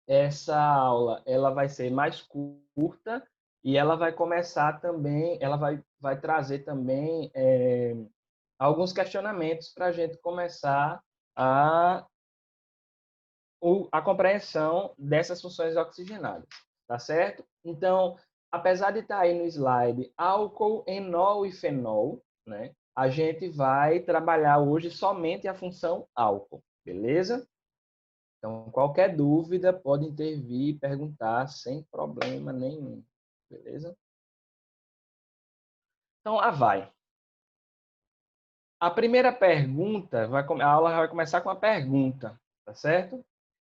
essa aula ela vai ser mais curta e ela vai começar também, ela vai trazer também alguns questionamentos para a gente começar a, a compreensão dessas funções oxigenadas, tá certo? Então, apesar de estar aí no slide álcool, enol e fenol, né? A gente vai trabalhar hoje somente a função álcool, beleza? Então, qualquer dúvida pode intervir e perguntar sem problema nenhum, beleza? Então, lá vai. A primeira pergunta, a aula vai começar com uma pergunta, tá certo?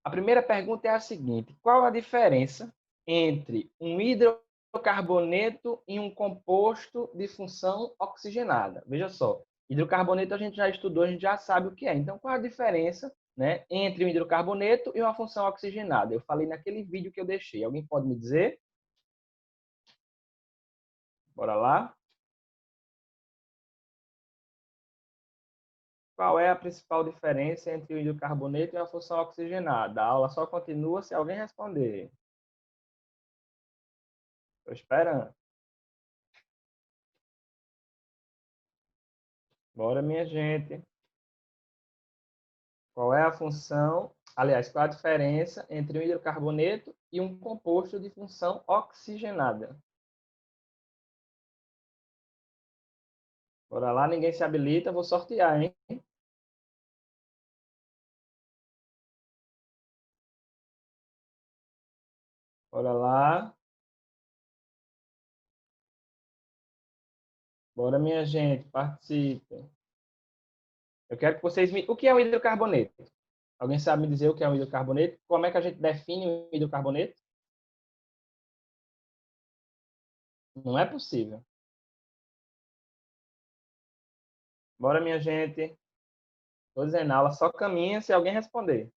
A primeira pergunta é a seguinte: qual a diferença entre um hidrocarboneto e um composto de função oxigenada? Veja só, hidrocarboneto a gente já estudou, a gente já sabe o que é. Então, qual a diferença, né, entre um hidrocarboneto e uma função oxigenada? Eu falei naquele vídeo que eu deixei. Alguém pode me dizer? Bora lá. Qual é a principal diferença entre o hidrocarboneto e a função oxigenada? A aula só continua se alguém responder. Estou esperando. Bora, minha gente. Qual é a função, aliás, qual a diferença entre um hidrocarboneto e um composto de função oxigenada? Bora lá, ninguém se habilita, vou sortear, hein? Bora lá. Bora, minha gente, participem. Eu quero que vocês me... O que é um hidrocarboneto? Alguém sabe me dizer o que é um hidrocarboneto? Como é que a gente define um hidrocarboneto? Não é possível. Bora, minha gente. Estou dizendo, a aula só caminha se alguém responder.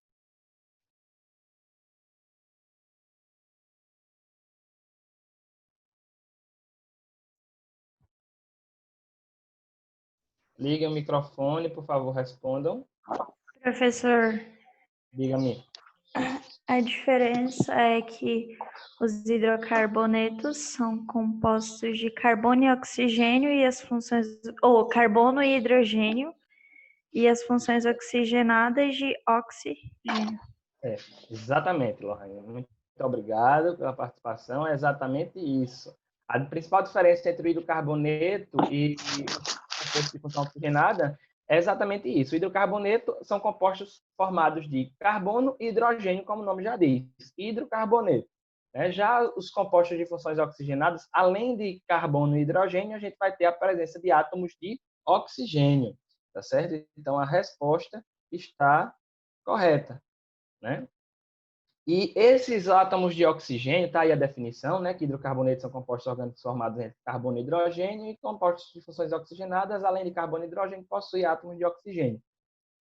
Liguem o microfone, por favor, respondam. Professor, Diga-me. a diferença é que os hidrocarbonetos são compostos de carbono e oxigênio e as funções, ou carbono e hidrogênio, e as funções oxigenadas de oxigênio. Exatamente, Lohane. Muito obrigado pela participação. É exatamente isso. A principal diferença entre o hidrocarboneto e o composto de função oxigenada é exatamente isso. O hidrocarboneto são compostos formados de carbono e hidrogênio, como o nome já diz. Hidrocarboneto. Já os compostos de funções oxigenadas, além de carbono e hidrogênio, a gente vai ter a presença de átomos de oxigênio. Tá certo? Então, a resposta está correta, né? E esses átomos de oxigênio, tá aí a definição, né, que hidrocarbonetos são compostos orgânicos formados entre carbono e hidrogênio, e compostos de funções oxigenadas, além de carbono e hidrogênio, possuem átomos de oxigênio.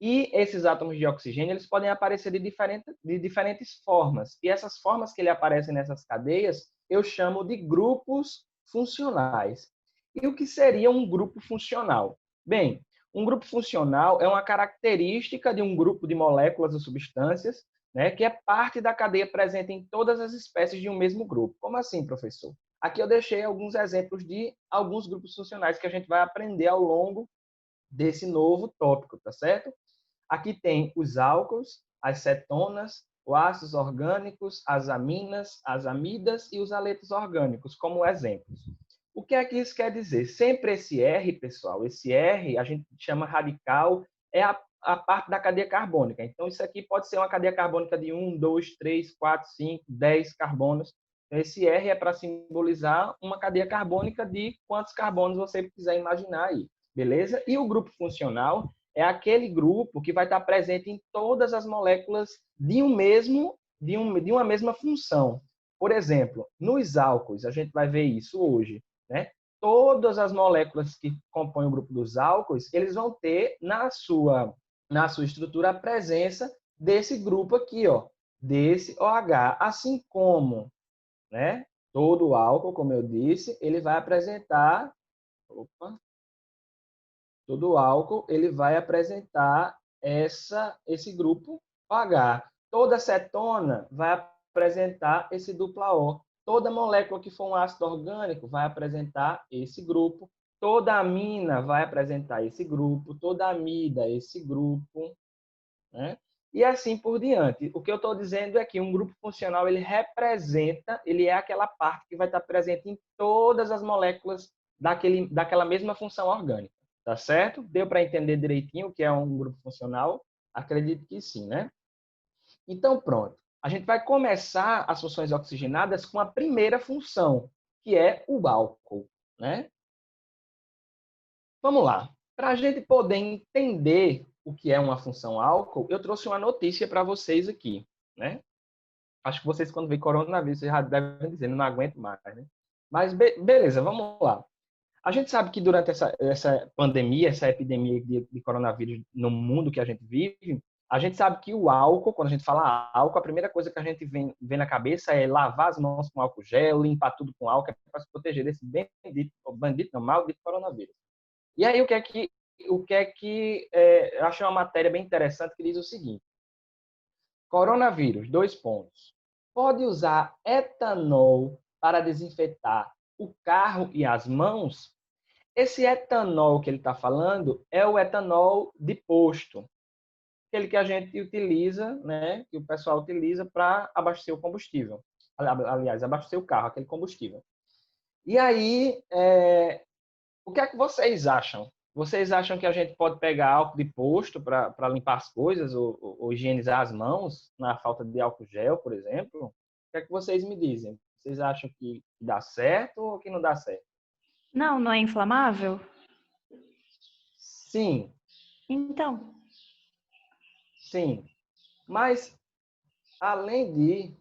E esses átomos de oxigênio, eles podem aparecer de diferentes formas. E essas formas que ele aparecem nessas cadeias, eu chamo de grupos funcionais. E o que seria um grupo funcional? Bem, um grupo funcional é uma característica de um grupo de moléculas ou substâncias, né, que é parte da cadeia presente em todas as espécies de um mesmo grupo. Como assim, professor? Aqui eu deixei alguns exemplos de alguns grupos funcionais que a gente vai aprender ao longo desse novo tópico, tá certo? Aqui tem os álcools, as cetonas, os ácidos orgânicos, as aminas, as amidas e os aletos orgânicos, como exemplos. O que é que isso quer dizer? Sempre esse R, pessoal, esse R a gente chama radical, é a parte da cadeia carbônica. Então, isso aqui pode ser uma cadeia carbônica de 1, 2, 3, 4, 5, 10 carbonos. Então, esse R é para simbolizar uma cadeia carbônica de quantos carbonos você quiser imaginar aí, beleza? E o grupo funcional é aquele grupo que vai estar presente em todas as moléculas de uma mesma função. Por exemplo, nos álcools, a gente vai ver isso hoje, né? Todas as moléculas que compõem o grupo dos álcools, eles vão ter na sua estrutura a presença desse grupo aqui, ó, desse OH, assim como, né, todo álcool, como eu disse, ele vai apresentar, todo álcool ele vai apresentar esse grupo OH. Toda cetona vai apresentar esse dupla O. Toda molécula que for um ácido orgânico vai apresentar esse grupo. Toda amina vai apresentar esse grupo. Toda amida, esse grupo. Né? E assim por diante. O que eu estou dizendo é que um grupo funcional, ele representa, ele é aquela parte que vai estar presente em todas as moléculas daquela mesma função orgânica. Tá certo? Deu para entender direitinho o que é um grupo funcional? Acredito que sim, né? Então, pronto. A gente vai começar as funções oxigenadas com a primeira função, que é o álcool, né? Vamos lá. Para a gente poder entender o que é uma função álcool, eu trouxe uma notícia para vocês aqui, né? Acho que vocês, quando veem coronavírus, vocês já devem dizer, não aguento mais, né? Mas, beleza, vamos lá. A gente sabe que durante essa pandemia, essa epidemia de coronavírus no mundo que a gente vive, a gente sabe que o álcool, quando a gente fala álcool, a primeira coisa que a gente vem na cabeça é lavar as mãos com álcool gel, limpar tudo com álcool, para se proteger desse bendito, não, maldito coronavírus. E aí, eu achei uma matéria bem interessante que diz o seguinte: coronavírus, 2 pontos. Pode usar etanol para desinfetar o carro e as mãos? Esse etanol que ele está falando é o etanol de posto, aquele que a gente utiliza, né, que o pessoal utiliza para abastecer o combustível. Aliás, abastecer o carro, aquele combustível. E aí, o que é que vocês acham? Vocês acham que a gente pode pegar álcool de posto para limpar as coisas ou higienizar as mãos na falta de álcool gel, por exemplo? O que é que vocês me dizem? Vocês acham que dá certo ou que não dá certo? Não, não é inflamável? Sim, Então, sim. Mas, além de...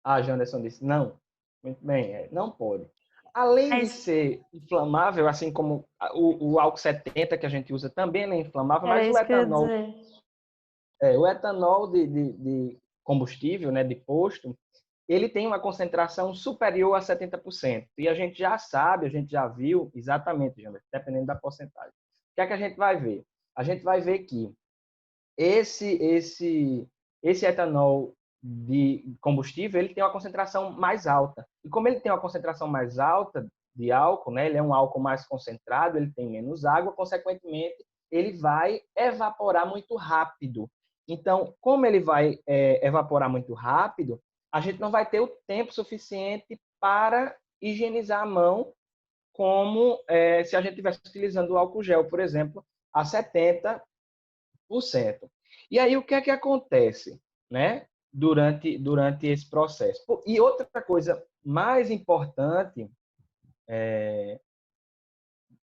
A Janderson disse, não. Muito bem, não pode. Além de mas ser inflamável, assim como o álcool 70 que a gente usa também é inflamável, era mas isso que eu ia dizer. o etanol de combustível, né, de posto, ele tem uma concentração superior a 70%. E a gente já sabe, a gente já viu exatamente, Janderson, dependendo da porcentagem. O que é que a gente vai ver? A gente vai ver que esse etanol de combustível, ele tem uma concentração mais alta. E como ele tem uma concentração mais alta de álcool, né, ele é um álcool mais concentrado, ele tem menos água, consequentemente, ele vai evaporar muito rápido. Então, como ele vai evaporar muito rápido, a gente não vai ter o tempo suficiente para higienizar a mão, como se a gente estivesse utilizando o álcool gel, por exemplo, a 70%. E aí, o que é que acontece, né, durante esse processo? E outra coisa mais importante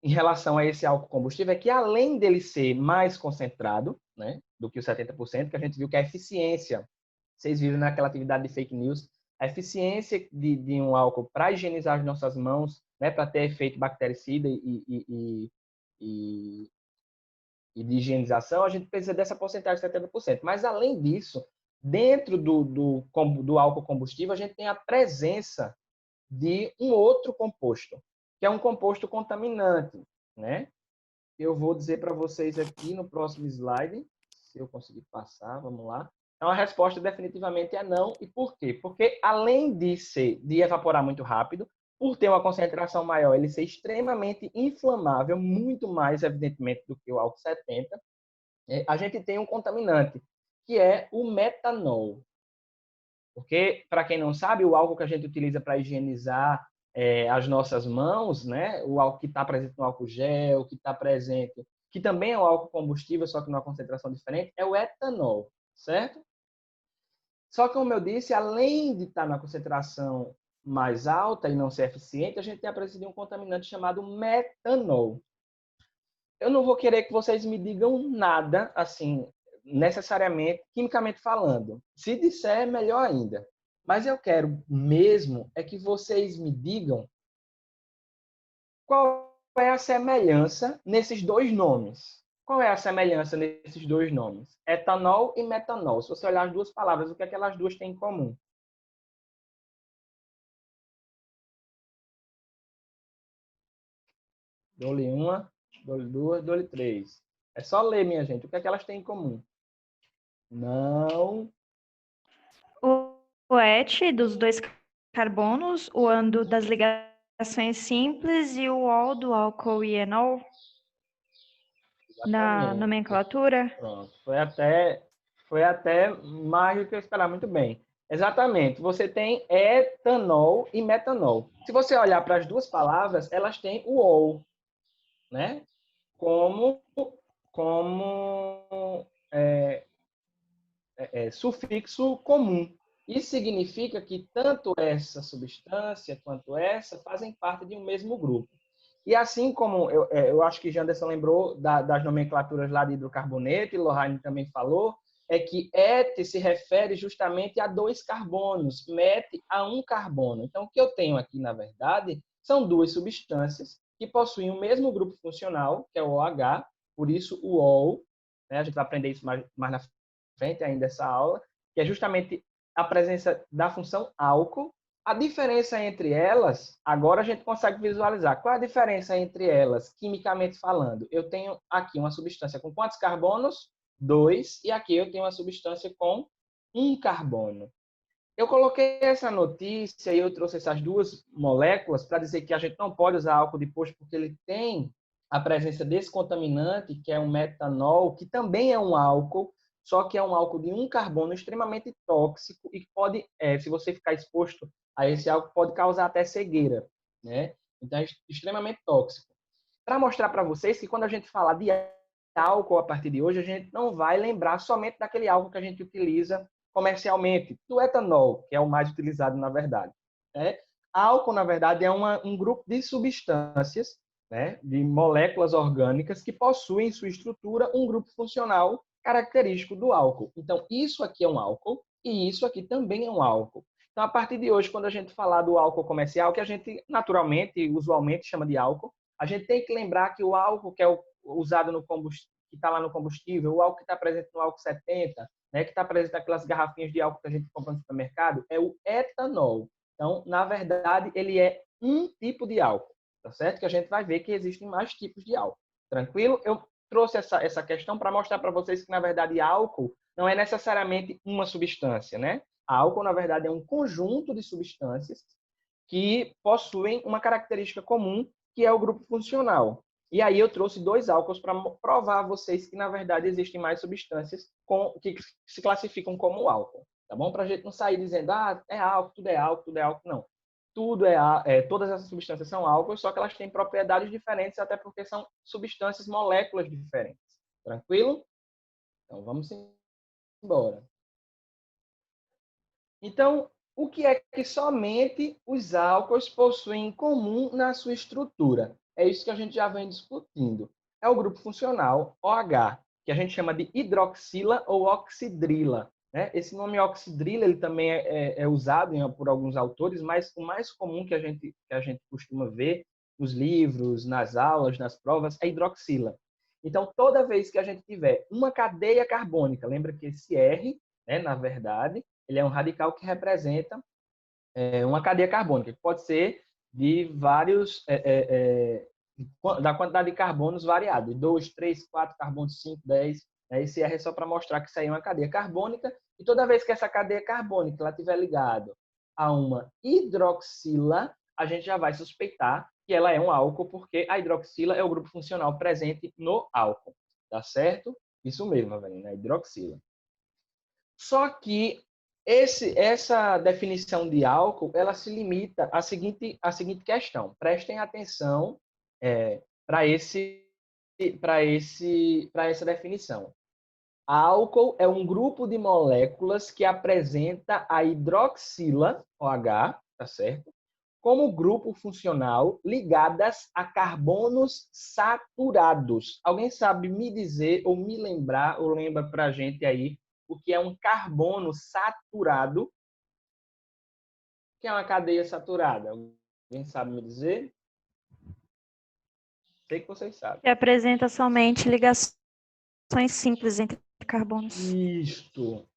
em relação a esse álcool combustível é que, além dele ser mais concentrado, né, do que os 70%, que a gente viu que a eficiência, vocês viram naquela atividade de fake news, a eficiência de um álcool para higienizar as nossas mãos, né, para ter efeito bactericida e e de higienização, a gente precisa dessa porcentagem de 70%. Mas, além disso, dentro do álcool combustível, a gente tem a presença de um outro composto, que é um composto contaminante, né? Eu vou dizer para vocês aqui no próximo slide, se eu conseguir passar, vamos lá. Então, a resposta definitivamente é não. E por quê? Porque, além de evaporar muito rápido, por ter uma concentração maior, ele ser extremamente inflamável, muito mais, evidentemente, do que o álcool 70, a gente tem um contaminante, que é o metanol. Porque, para quem não sabe, o álcool que a gente utiliza para higienizar as nossas mãos, né? O álcool que está presente no álcool gel, que está presente, que também é um álcool combustível, só que numa concentração diferente, é o etanol, certo? Só que, como eu disse, além de estar na concentração mais alta e não ser eficiente, a gente tem a presença de um contaminante chamado metanol. Eu não vou querer que vocês me digam nada, assim, necessariamente, quimicamente falando. Se disser, melhor ainda. Mas eu quero mesmo é que vocês me digam qual é a semelhança nesses dois nomes. Qual é a semelhança nesses dois nomes? Etanol e metanol. Se você olhar as duas palavras, o que é que elas duas têm em comum? Dou-lhe uma, dou-lhe duas, dou-lhe três. É só ler, minha gente. O que é que elas têm em comum? Não Et dos dois carbonos, o ando das ligações simples e o ol do álcool e enol na Exatamente. nomenclatura. Pronto. Foi até mais do que eu esperava. Muito bem. Exatamente. Você tem etanol e metanol. Se você olhar para as duas palavras, elas têm o ol, né? Como sufixo comum. Isso significa que tanto essa substância quanto essa fazem parte de um mesmo grupo. E assim como eu acho que Janderson lembrou das nomenclaturas lá de hidrocarboneto, e Lohane também falou, é que et se refere justamente a 2 carbonos, met a 1 carbono. Então, o que eu tenho aqui, na verdade, são 2 substâncias que possuem o mesmo grupo funcional, que é o OH, por isso o ol, né? A gente vai aprender isso mais na frente ainda essa aula, que é justamente a presença da função álcool. A diferença entre elas, agora a gente consegue visualizar. Qual é a diferença entre elas, quimicamente falando? Eu tenho aqui uma substância com quantos carbonos? 2. E aqui eu tenho uma substância com 1 carbono. Eu coloquei essa notícia e eu trouxe essas duas moléculas para dizer que a gente não pode usar álcool de posto porque ele tem a presença desse contaminante, que é um metanol, que também é um álcool, só que é um álcool de 1 carbono extremamente tóxico e que pode, se você ficar exposto a esse álcool, pode causar até cegueira, né? Então é extremamente tóxico. Para mostrar para vocês que quando a gente fala de álcool a partir de hoje, a gente não vai lembrar somente daquele álcool que a gente utiliza comercialmente, do etanol, que é o mais utilizado na verdade. Né? Álcool, na verdade, é um grupo de substâncias, né, de moléculas orgânicas que possuem em sua estrutura um grupo funcional característico do álcool. Então, isso aqui é um álcool e isso aqui também é um álcool. Então, a partir de hoje, quando a gente falar do álcool comercial, que a gente naturalmente, usualmente chama de álcool, a gente tem que lembrar que o álcool que é usado no combustível, que está lá no combustível, o álcool que está presente no álcool 70, né, que está presente naquelas garrafinhas de álcool que a gente compra no supermercado, é o etanol. Então, na verdade, ele é um tipo de álcool, tá certo? Que a gente vai ver que existem mais tipos de álcool. Tranquilo? Eu trouxe essa questão para mostrar para vocês que, na verdade, álcool não é necessariamente uma substância, né? Álcool, na verdade, é um conjunto de substâncias que possuem uma característica comum, que é o grupo funcional. E aí eu trouxe 2 álcools para provar a vocês que, na verdade, existem mais substâncias que se classificam como álcool. Tá bom? Para a gente não sair dizendo, é álcool, tudo é álcool, tudo é álcool. Não. Todas essas substâncias são álcools, só que elas têm propriedades diferentes, até porque são substâncias, moléculas diferentes. Tranquilo? Então, vamos embora. Então, o que é que somente os álcools possuem em comum na sua estrutura? É isso que a gente já vem discutindo. É o grupo funcional OH, que a gente chama de hidroxila ou oxidrila. Né? Esse nome oxidrila ele também é usado por alguns autores, mas o mais comum que a gente costuma ver nos livros, nas aulas, nas provas, é hidroxila. Então, toda vez que a gente tiver uma cadeia carbônica, lembra que esse R, né, na verdade, ele é um radical que representa uma cadeia carbônica, que pode ser de vários, da quantidade de carbonos variada, 2, 3, 4 carbonos, 5, 10. Né? Esse R é só para mostrar que isso aí é uma cadeia carbônica, e toda vez que essa cadeia carbônica estiver ligada a uma hidroxila, a gente já vai suspeitar que ela é um álcool, porque a hidroxila é o grupo funcional presente no álcool. Tá certo? Isso mesmo, Avelina, a hidroxila. Só que essa definição de álcool, ela se limita à seguinte questão. Prestem atenção para essa definição. Álcool é um grupo de moléculas que apresenta a hidroxila, OH, tá certo? Como grupo funcional ligadas a carbonos saturados. Alguém sabe me dizer ou me lembrar, ou lembra para a gente aí, o que é um carbono saturado? O que é uma cadeia saturada? Alguém sabe me dizer? Sei que vocês sabem. Que apresenta somente ligações simples entre carbonos. Isto.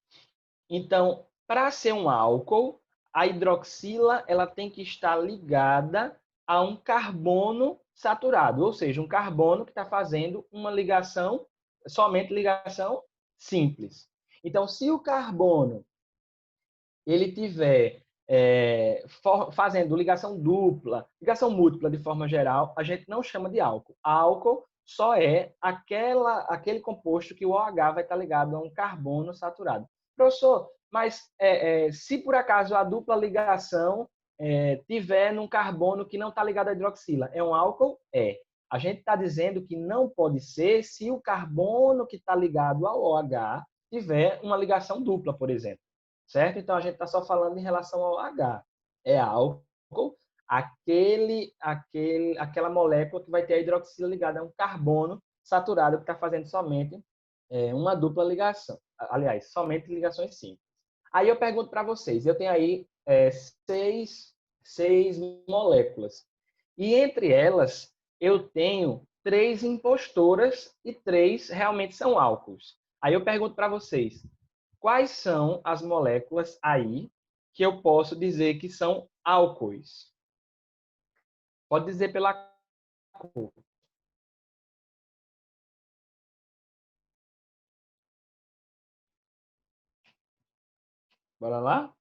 Então, para ser um álcool, a hidroxila ela tem que estar ligada a um carbono saturado, ou seja, um carbono que está fazendo uma ligação, somente ligação simples. Então, se o carbono ele tiver fazendo ligação dupla, ligação múltipla de forma geral, a gente não chama de álcool. Álcool só é aquele composto que o OH vai estar ligado a um carbono saturado. Professor, mas se por acaso a dupla ligação tiver num carbono que não está ligado à hidroxila, é um álcool? É. A gente está dizendo que não pode ser se o carbono que está ligado ao OH tiver uma ligação dupla, por exemplo. Certo? Então, a gente está só falando em relação ao H. É álcool, aquela molécula que vai ter a hidroxila ligada a um carbono saturado que está fazendo somente uma dupla ligação. Aliás, somente ligações simples. Aí eu pergunto para vocês, eu tenho aí seis moléculas. E entre elas, eu tenho 3 impostoras e 3 realmente são álcools. Aí eu pergunto para vocês, quais são as moléculas aí que eu posso dizer que são álcoois? Pode dizer pela cor. Bora lá?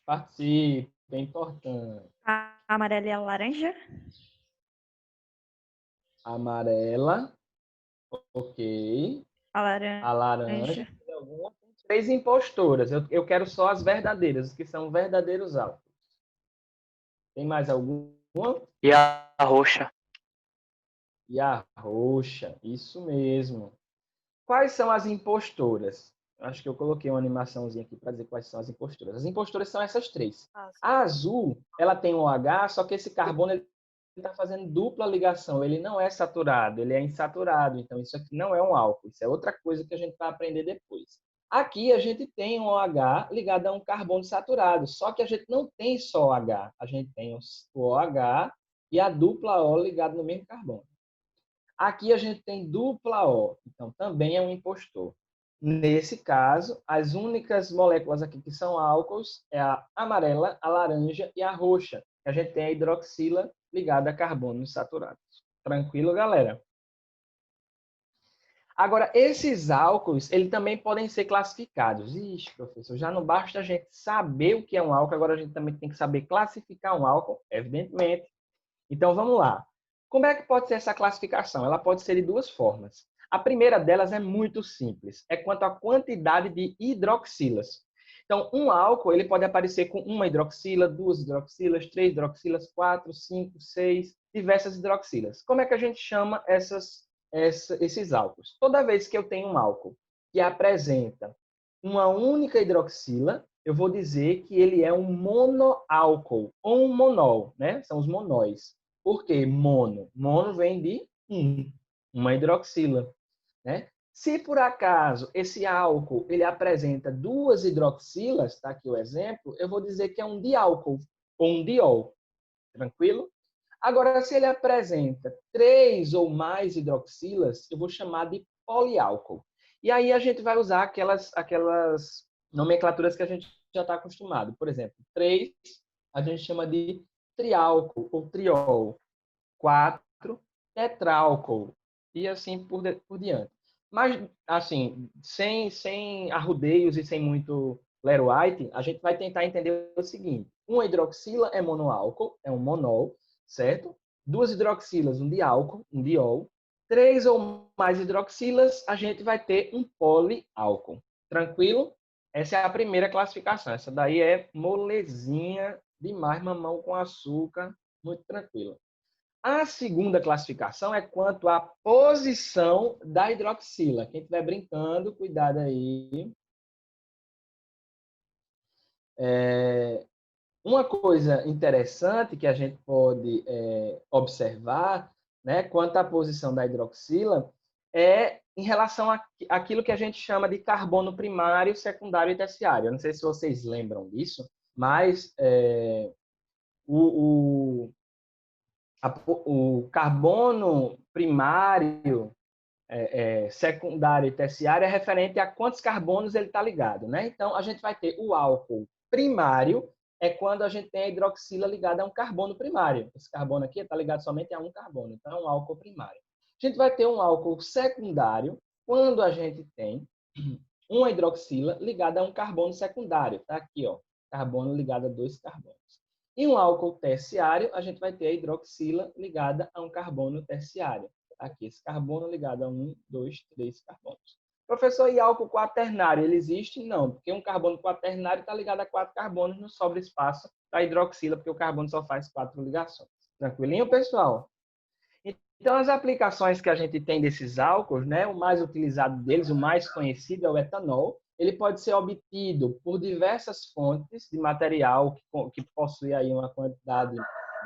Participe, é importante. A amarela e a laranja? Amarela, ok. A A laranja. laranja. 3 impostoras. Eu quero só as verdadeiras, os que são verdadeiros álcools. Tem mais alguma? E a roxa? E a roxa, isso mesmo. Quais são as impostoras? Acho que eu coloquei uma animaçãozinha aqui para dizer quais são as impostoras. As impostoras são essas 3. A azul, ela tem um OH, só que esse carbono está fazendo dupla ligação. Ele não é saturado, ele é insaturado. Então, isso aqui não é um álcool. Isso é outra coisa que a gente vai aprender depois. Aqui, a gente tem um OH ligado a um carbono saturado. Só que a gente não tem só OH. A gente tem o OH e a dupla O ligado no mesmo carbono. Aqui a gente tem dupla O, então também é um impostor. Nesse caso, as únicas moléculas aqui que são álcools é a amarela, a laranja e a roxa. A gente tem a hidroxila ligada a carbonos saturados. Tranquilo, galera? Agora, esses álcools, eles também podem ser classificados. Ixi, professor, já não basta a gente saber o que é um álcool, agora a gente também tem que saber classificar um álcool, evidentemente. Então, vamos lá. Como é que pode ser essa classificação? Ela pode ser de 2 formas. A primeira delas é muito simples. É quanto à quantidade de hidroxilas. Então, um álcool ele pode aparecer com 1 hidroxila, 2 hidroxilas, 3 hidroxilas, 4, 5, 6, diversas hidroxilas. Como é que a gente chama esses álcools? Toda vez que eu tenho um álcool que apresenta uma única hidroxila, eu vou dizer que ele é um monoálcool ou um monol, né? São os monóis. Por quê? Mono. Mono vem de uma hidroxila, né? Se por acaso esse álcool ele apresenta 2 hidroxilas, tá aqui o exemplo, eu vou dizer que é um diálcool ou um diol. Tranquilo? Agora, se ele apresenta 3 ou mais hidroxilas, eu vou chamar de poliálcool. E aí a gente vai usar aquelas nomenclaturas que a gente já está acostumado. Por exemplo, 3 a gente chama de triálcool ou triol. 4, tetrálcool. E assim por diante. Mas, assim, sem arrudeios e sem muito Lero White, a gente vai tentar entender o seguinte. Uma hidroxila é monoálcool, é um monol, certo? 2 hidroxilas, um diálcool, um diol. 3 ou mais hidroxilas, a gente vai ter um poliálcool. Tranquilo? Essa é a primeira classificação. Essa daí é molezinha demais, mamão com açúcar, muito tranquila. A segunda classificação é quanto à posição da hidroxila. Quem estiver brincando, cuidado aí. Uma coisa interessante que a gente pode observar, né, quanto à posição da hidroxila, é em relação àquilo que a gente chama de carbono primário, secundário e terciário. Eu não sei se vocês lembram disso, mas o carbono primário, secundário e terciário é referente a quantos carbonos ele está ligado, né? Então, a gente vai ter o álcool primário, é quando a gente tem a hidroxila ligada a um carbono primário. Esse carbono aqui está ligado somente a um carbono, então é um álcool primário. A gente vai ter um álcool secundário, quando a gente tem uma hidroxila ligada a um carbono secundário. Está aqui, ó. carbono ligado a 2 carbonos. E um álcool terciário, a gente vai ter a hidroxila ligada a um carbono terciário. Aqui, esse carbono ligado a 1, 2, 3 carbonos. Professor, e álcool quaternário, ele existe? Não, porque um carbono quaternário está ligado a 4 carbonos, não sobra espaço para a hidroxila, porque o carbono só faz 4 ligações. Tranquilinho, pessoal? Então, as aplicações que a gente tem desses álcools, né, o mais utilizado deles, o mais conhecido é o etanol. Ele pode ser obtido por diversas fontes de material que possui aí uma quantidade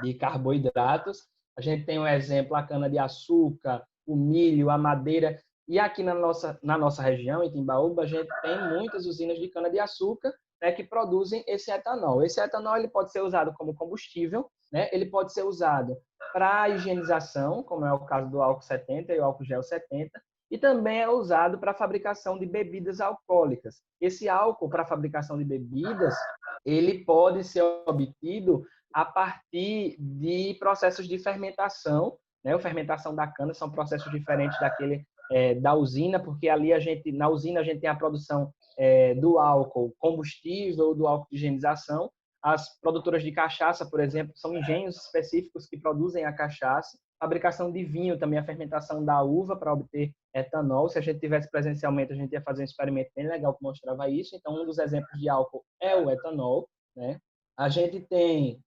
de carboidratos. A gente tem um exemplo, a cana-de-açúcar, o milho, a madeira. E aqui na nossa região, em Timbaúba, a gente tem muitas usinas de cana-de-açúcar, né, que produzem esse etanol. Esse etanol ele pode ser usado como combustível, né? Ele pode ser usado para higienização, como é o caso do álcool 70 e o álcool gel 70, e também é usado para a fabricação de bebidas alcoólicas. Esse álcool para a fabricação de bebidas, ele pode ser obtido a partir de processos de fermentação, né? A fermentação da cana são processos diferentes daquele da usina, porque ali na usina a gente tem a produção do álcool combustível, do álcool de higienização. As produtoras de cachaça, por exemplo, são engenhos específicos que produzem a cachaça. Fabricação de vinho, também a fermentação da uva para obter etanol. Se a gente tivesse presencialmente, a gente ia fazer um experimento bem legal que mostrava isso. Então, um dos exemplos de álcool é o etanol, né? A gente tem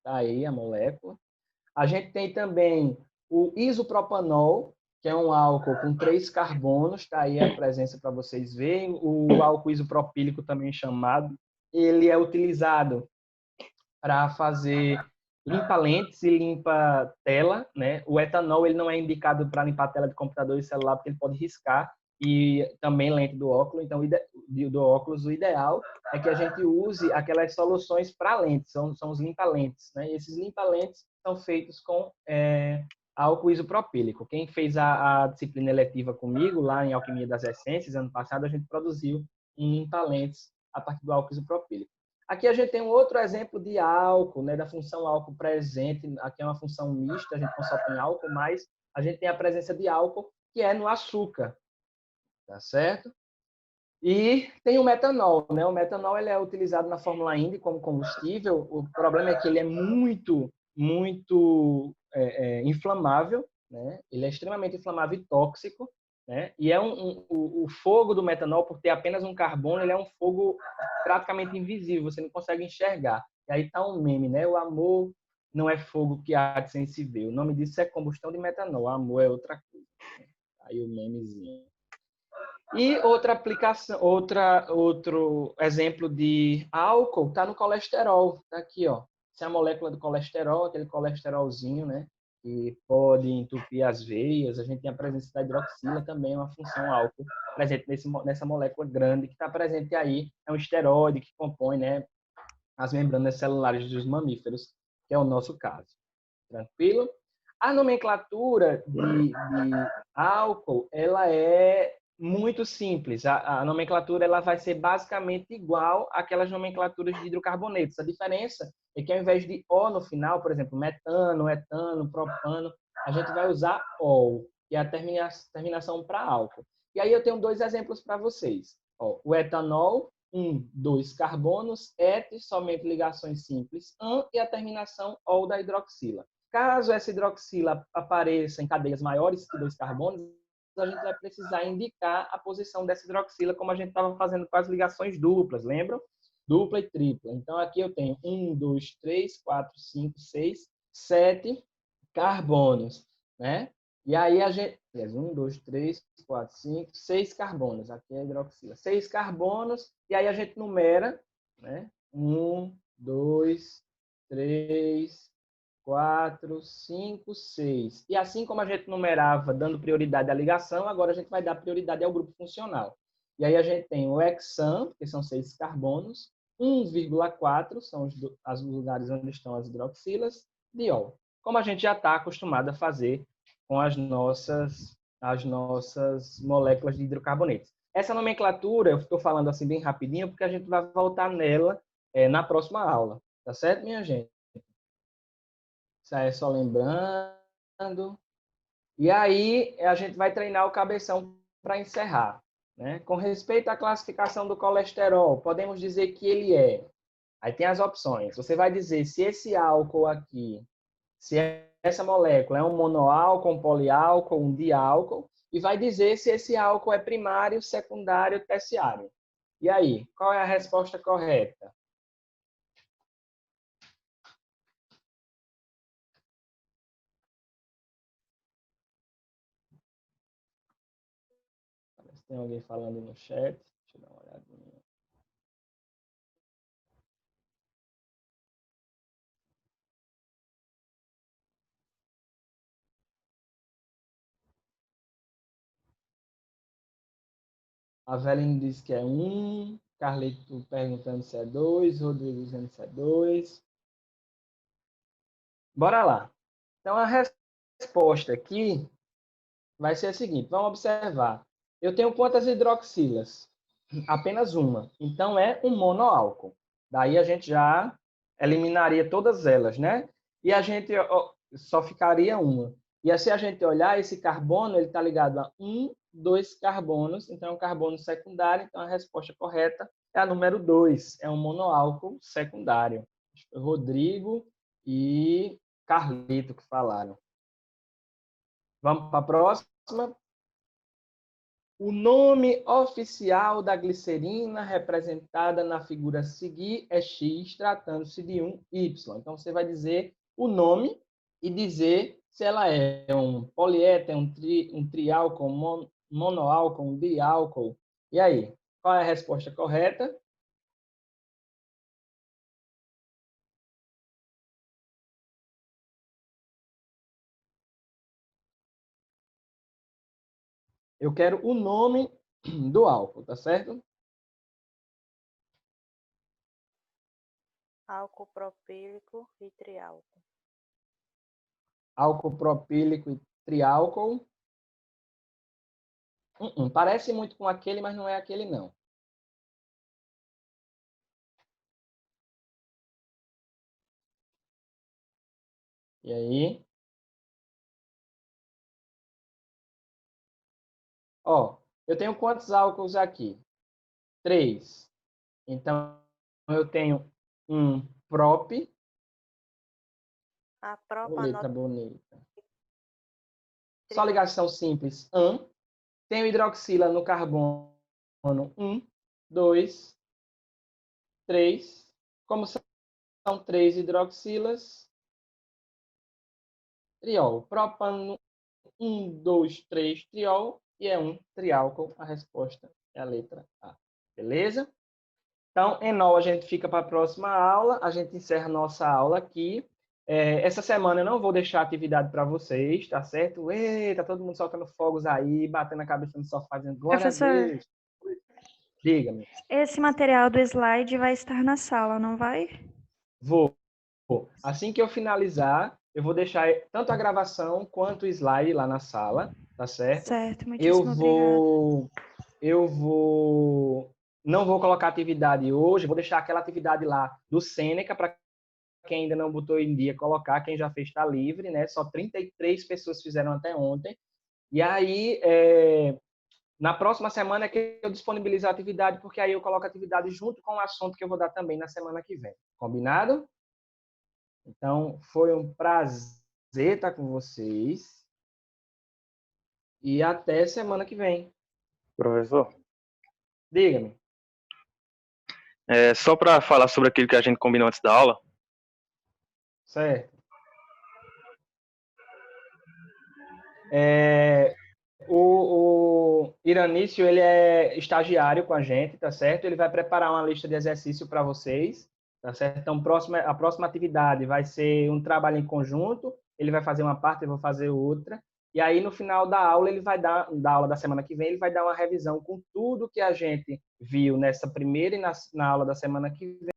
aí a molécula. A gente tem também o isopropanol, que é um álcool com 3 carbonos, está aí a presença para vocês verem. O álcool isopropílico, também chamado, ele é utilizado para fazer limpa-lentes e limpa-tela, né? O etanol ele não é indicado para limpar a tela de computador e celular, porque ele pode riscar, e também lente do óculos. Então, o ideal é que a gente use aquelas soluções para lentes, são os limpa-lentes, né? E esses limpa-lentes são feitos com álcool isopropílico. Quem fez a disciplina eletiva comigo, lá em Alquimia das Essências, ano passado, a gente produziu um limpa-lentes a partir do álcool isopropílico. Aqui a gente tem um outro exemplo de álcool, né, da função álcool presente. Aqui é uma função mista, a gente não só tem álcool, mas a gente tem a presença de álcool, que é no açúcar, tá certo? E tem o metanol, né? O metanol ele é utilizado na Fórmula Indy como combustível. O problema é que ele é muito inflamável, né? Ele é extremamente inflamável e tóxico, né? E o fogo do metanol, por ter apenas um carbono, ele é um fogo praticamente invisível, você não consegue enxergar. E aí tá um meme, né? O amor não é fogo que arde sem se ver. O nome disso é combustão de metanol. O amor é outra coisa. Aí o memezinho. E outra aplicação, outro exemplo de álcool está no colesterol. Tá aqui, ó. Essa é a molécula do colesterol, aquele colesterolzinho, né? Que pode entupir as veias. A gente tem a presença da hidroxila também, uma função álcool presente nessa molécula grande que está presente aí. É um esteroide que compõe, né, as membranas celulares dos mamíferos, que é o nosso caso. Tranquilo? A nomenclatura de álcool, ela é muito simples. A nomenclatura ela vai ser basicamente igual àquelas nomenclaturas de hidrocarbonetos. A diferença é que ao invés de O no final, por exemplo, metano, etano, propano, a gente vai usar OL, que é a terminação para álcool. E aí eu tenho 2 exemplos para vocês. Ó, o etanol, 1, 2 carbonos, et, somente ligações simples, an, e a terminação OL da hidroxila. Caso essa hidroxila apareça em cadeias maiores que 2 carbonos, a gente vai precisar indicar a posição dessa hidroxila, como a gente estava fazendo com as ligações duplas, lembram? Dupla e tripla. Então, aqui eu tenho 1, 2, 3, 4, 5, 6, 7 carbonos, né? E aí a gente... 1, 2, 3, 4, 5, 6 carbonos. Aqui é a hidroxila. 6 carbonos, e aí a gente numera, né? 1, 2, 3, 4, 5, 6. E assim como a gente numerava dando prioridade à ligação, agora a gente vai dar prioridade ao grupo funcional. E aí a gente tem o hexan, que são 6 carbonos, 1,4 são os lugares onde estão as hidroxilas, diol. Como a gente já está acostumado a fazer com as nossas moléculas de hidrocarbonetos. Essa nomenclatura, eu estou falando assim bem rapidinho, porque a gente vai voltar nela na próxima aula. Tá certo, minha gente? Isso aí é só lembrando. E aí, a gente vai treinar o cabeção para encerrar, né? Com respeito à classificação do colesterol, podemos dizer que ele é Aí tem as opções. Você vai dizer se esse álcool aqui, se essa molécula é um monoálcool, um poliálcool, um diálcool, e vai dizer se esse álcool é primário, secundário, terciário. E aí, qual é a resposta correta? Se tem alguém falando no chat, deixa eu dar uma olhadinha. A Veline diz que é 1, Carlito perguntando se é 2, Rodrigo dizendo se é 2. Bora lá. Então, a resposta aqui vai ser a seguinte, vamos observar. Eu tenho quantas hidroxilas? Apenas uma. Então, é um monoálcool. Daí a gente já eliminaria todas elas, né? E a gente só ficaria uma. E assim a gente olhar, esse carbono, ele está ligado a 1, 2 carbonos, então é um carbono secundário, então a resposta correta é a número 2, é um monoálcool secundário. Rodrigo e Carlito que falaram. Vamos para a próxima. O nome oficial da glicerina representada na figura a seguir é X, tratando-se de um Y. Então, você vai dizer o nome e dizer se ela é um poliéter, um triálcool, monoálcool, um diálcool. E aí, qual é a resposta correta? Eu quero o nome do álcool, tá certo? Álcool propílico e triálcool. Álcool propílico e triálcool. Parece muito com aquele, mas não é aquele, não. E aí? Ó, eu tenho quantos álcools aqui? 3. Então, eu tenho um prop. A Oh, letra propanol bonita. Só ligação simples, an. Tenho hidroxila no carbono 1, 2, 3. Como são 3 hidroxilas, triol. Propano 1, 2, 3, triol. E é um triálcool. A resposta é a letra A. Beleza? Então, enol a gente fica para a próxima aula. A gente encerra nossa aula aqui. Essa semana eu não vou deixar atividade para vocês, tá certo? Eita, todo mundo soltando fogos aí, batendo a cabeça no sofá, fazendo glória a Professor, Deus. Diga-me. esse material do slide vai estar na sala, não vai? Vou. Assim que eu finalizar, eu vou deixar tanto a gravação quanto o slide lá na sala, tá certo? Certo, muitíssimo obrigada. Não vou colocar atividade hoje, vou deixar aquela atividade lá do Sêneca para quem ainda não botou em dia colocar, quem já fez está livre, né? Só 33 pessoas fizeram até ontem. E aí, na próxima semana é que eu disponibilizo a atividade, porque aí eu coloco a atividade junto com o assunto que eu vou dar também na semana que vem. Combinado? Então, foi um prazer estar com vocês. E até semana que vem. Professor, Diga-me. só para falar sobre aquilo que a gente combinou antes da aula, Certo. O Iranício, ele é estagiário com a gente, tá certo? Ele vai preparar uma lista de exercício para vocês, tá certo? Então, a próxima atividade vai ser um trabalho em conjunto, ele vai fazer uma parte, eu vou fazer outra, e aí no final da aula, ele vai dar, da aula da semana que vem, ele vai dar uma revisão com tudo que a gente viu nessa primeira e na aula da semana que vem,